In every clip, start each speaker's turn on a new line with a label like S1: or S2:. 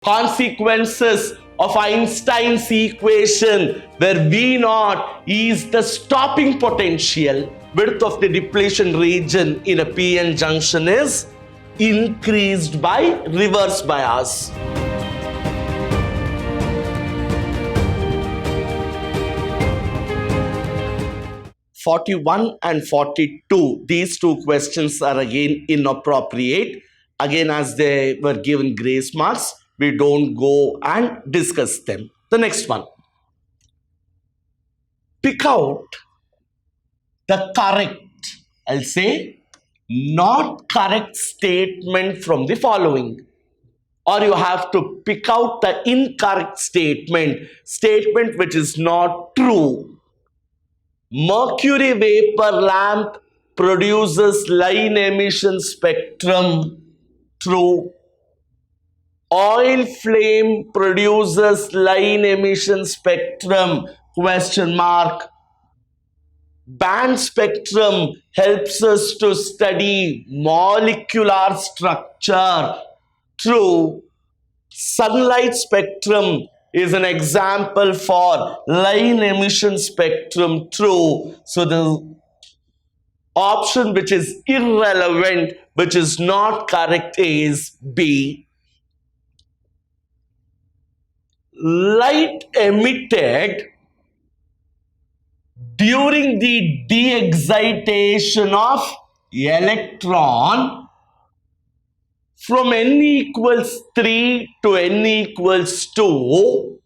S1: consequences of Einstein's equation, where V naught is the stopping potential, width of the depletion region in a PN junction is increased by reverse bias. (41) and 42, these two questions are again inappropriate. Again, as they were given grace marks, we don't go and discuss them. The next one. Pick out the correct, I'll say, not correct statement from the following. Or you have to pick out the incorrect statement which is not true. Mercury vapor lamp produces line emission spectrum. True. Oil flame produces line emission spectrum. Question mark. Band spectrum helps us to study molecular structure. True. Sunlight spectrum is an example for line emission spectrum. True. So the option which is irrelevant, which is not correct, is B. Light emitted during the de-excitation of electron from n equals 3 to n equals 2,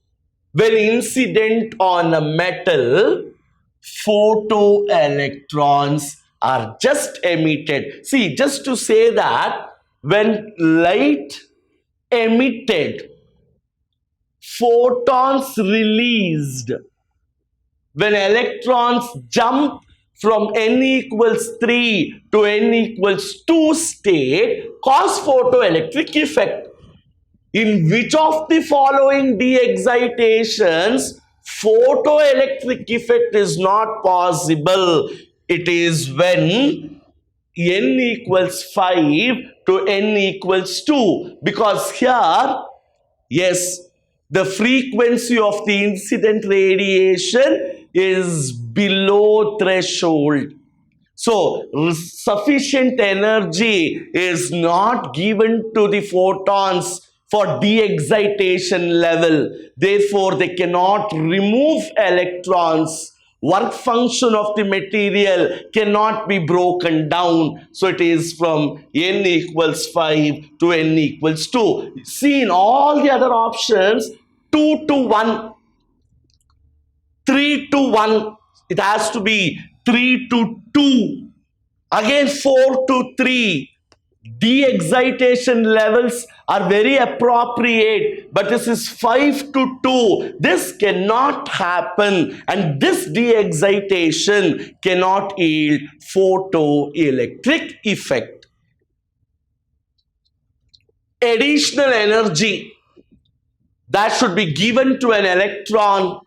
S1: when incident on a metal, photoelectrons are just emitted. See, just to say that when light emitted, photons released, when electrons jump from n equals 3 to n equals 2 state, cause photoelectric effect. In which of the following de-excitations photoelectric effect is not possible? It is when n equals 5 to n equals 2, because here, yes, the frequency of the incident radiation is below threshold. So, sufficient energy is not given to the photons for de-excitation level. Therefore, they cannot remove electrons. Work function of the material cannot be broken down. So, it is from n equals 5 to n equals 2. See, in all the other options, 2 to 1, 3 to 1, it has to be 3 to 2, again 4 to 3. De-excitation levels are very appropriate, but this is 5 to 2. This cannot happen, and this de-excitation cannot yield photoelectric effect. Additional energy that should be given to an electron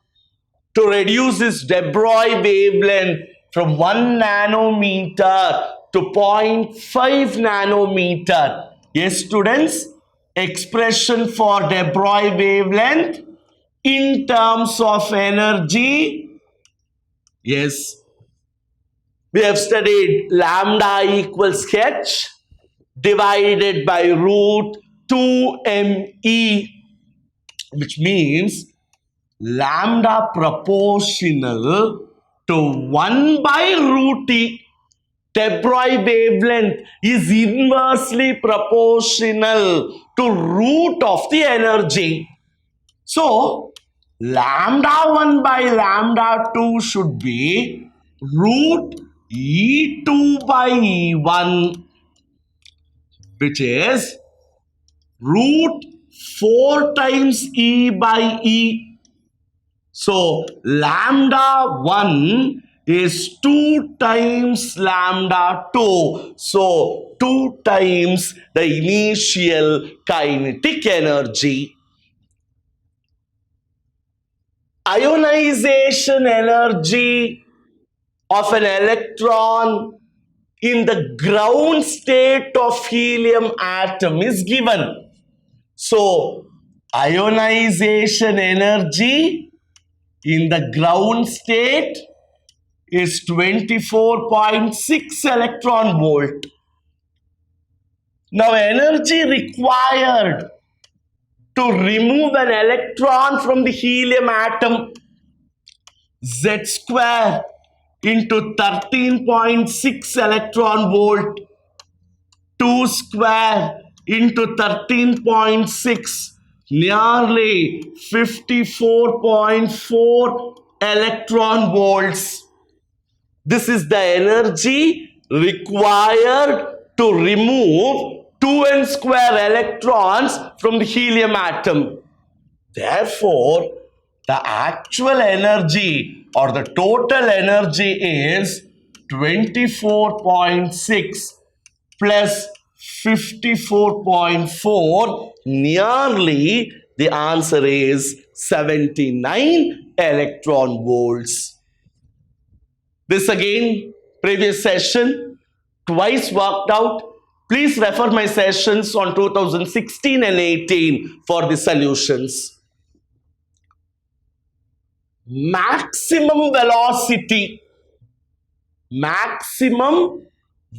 S1: to reduce its de Broglie wavelength from 1 nanometer to 0.5 nanometer. Yes, students, expression for de Broglie wavelength in terms of energy. Yes, we have studied lambda equals h divided by root 2me, which means lambda proportional to 1 by root e. De Broglie wavelength is inversely proportional to root of the energy. So, lambda 1 by lambda 2 should be root E2 by E1, which is root 4 times E by E. So, lambda 1 is 2 times lambda 2. So, 2 times the initial kinetic energy. Ionization energy of an electron in the ground state of helium atom is given. So, ionization energy in the ground state is 24.6 electron volt. Now, energy required to remove an electron from the helium atom, Z square into 13.6 electron volt, 2 square into 13.6, nearly 54.4 electron volts. This is the energy required to remove 2n square electrons from the helium atom. Therefore, the actual energy or the total energy is 24.6 plus 54.4. Nearly the answer is 79 electron volts. This again, previous session, twice worked out. Please refer my sessions on 2016 and 18 for the solutions. Maximum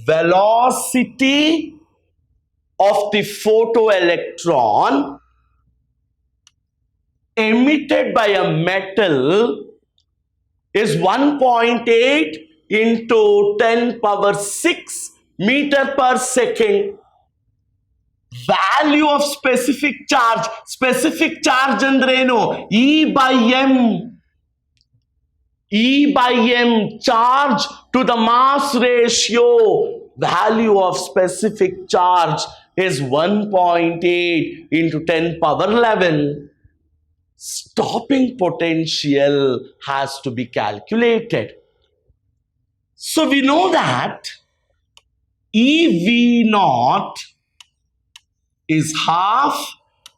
S1: velocity of the photoelectron emitted by a metal is 1.8 into 10 power 6 meter per second. Value of specific charge andreno E by m, charge to the mass ratio. Value of specific charge is 1.8 into 10 power 11. Stopping potential has to be calculated. So we know that EV naught is half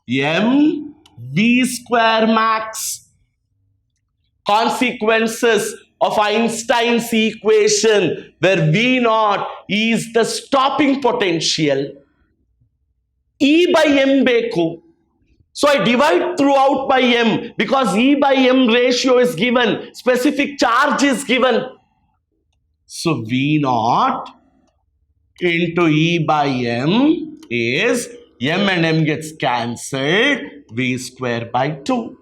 S1: mv square max. Consequences of Einstein's equation where V naught is the stopping potential. E by m beku. So I divide throughout by m because E by m ratio is given, specific charge is given. So V naught into E by m is m and m gets cancelled, V square by 2.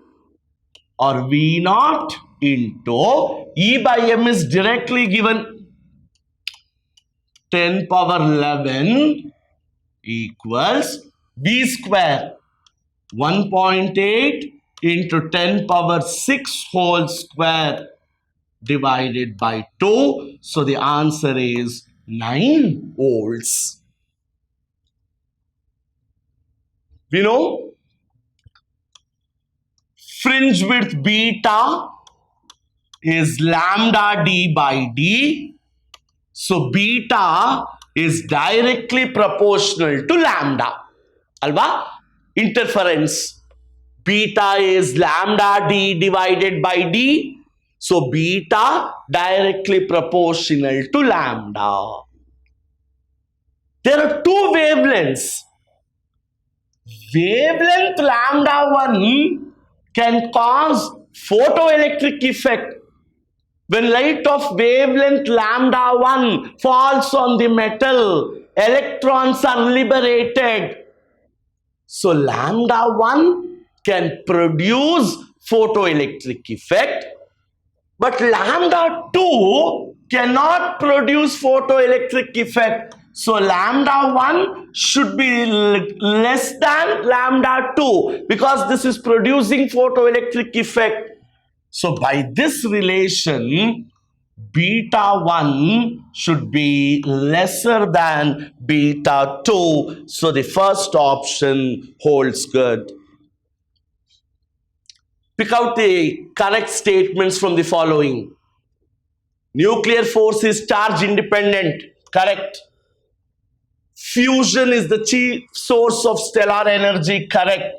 S1: Or V naught into E by m is directly given 10 power 11 equals V square 1.8 into 10 power 6 whole square divided by 2. So the answer is 9 volts. We know fringe width beta is lambda d by d. So beta is directly proportional to lambda. Alva? Interference. Beta is lambda d divided by d. So beta directly proportional to lambda. There are two wavelengths. Wavelength lambda 1 can cause photoelectric effect. When light of wavelength lambda 1 falls on the metal, electrons are liberated. So lambda 1 can produce photoelectric effect, but lambda 2 cannot produce photoelectric effect. So lambda 1 should be less than lambda 2 because this is producing photoelectric effect. So by this relation, beta 1 should be lesser than beta 2. So the first option holds good. Pick out the correct statements from the following. Nuclear force is charge independent. Correct. Fusion is the chief source of stellar energy. Correct.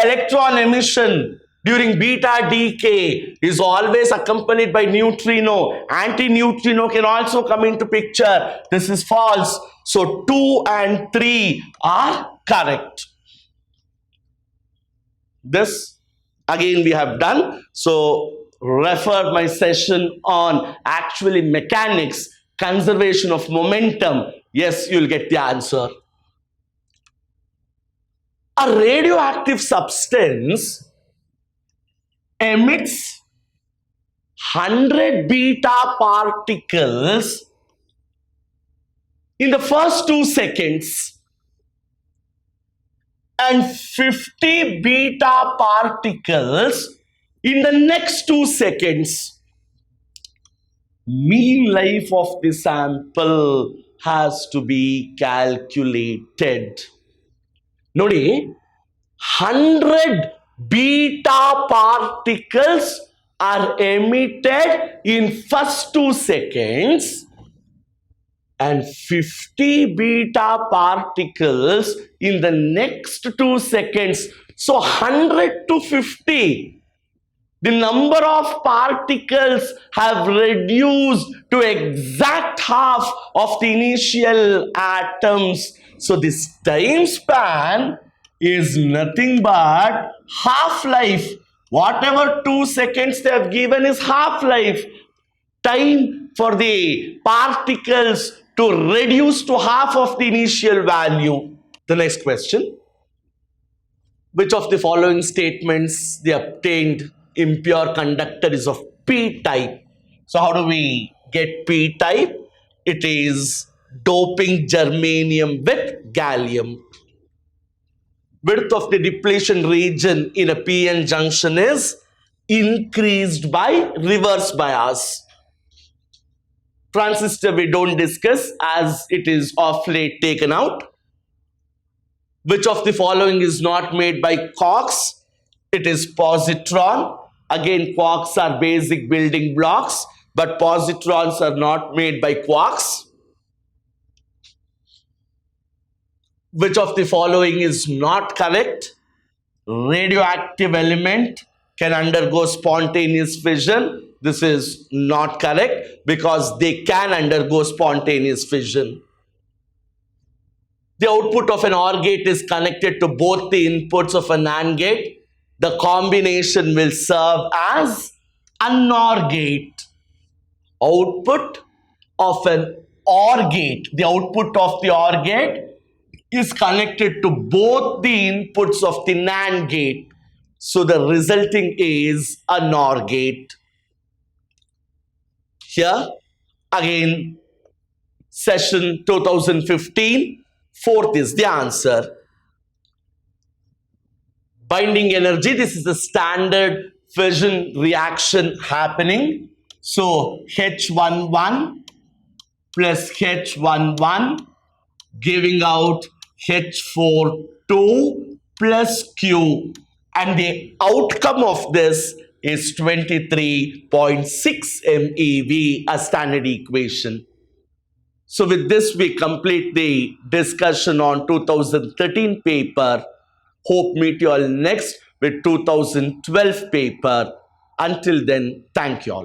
S1: Electron emission during beta decay is always accompanied by neutrino. Anti-neutrino can also come into picture. This is false. So 2 and 3 are correct. This again we have done. So refer my session on actually mechanics, conservation of momentum. Yes, you'll get the answer. A radioactive substance emits 100 beta particles in the first 2 seconds and 50 beta particles in the next 2 seconds. Mean life of the sample has to be calculated. Nodi, 100 beta particles are emitted in first 2 seconds and 50 beta particles in the next 2 seconds. So 100 to 50. The number of particles have reduced to exact half of the initial atoms. So this time span is nothing but half-life. Whatever 2 seconds they have given is half-life. Time for the particles to reduce to half of the initial value. The next question. Which of the following statements the obtained impure conductor is of p-type? So how do we get p-type? It is doping germanium with gallium. Width of the depletion region in a p-n junction is increased by reverse bias. Transistor we don't discuss as it is of late taken out. Which of the following is not made by quarks? It is positron. Again, quarks are basic building blocks, but positrons are not made by quarks. Which of the following is not correct? Radioactive element can undergo spontaneous fission. This is not correct because they can undergo spontaneous fission. The output of an OR gate is connected to both the inputs of a NAND gate. The combination will serve as an OR gate. Output of an OR gate. The output of the OR gate is connected to both the inputs of the NAND gate. So the resulting is a NOR gate. Here again session 2015, fourth is the answer. Binding energy, this is the standard fission reaction happening. So H11 plus H11 giving out H42 plus Q, and the outcome of this is 23.6 MeV, a standard equation. So with this we complete the discussion on 2013 paper. Hope meet you all next with 2012 paper. Until then, thank you all.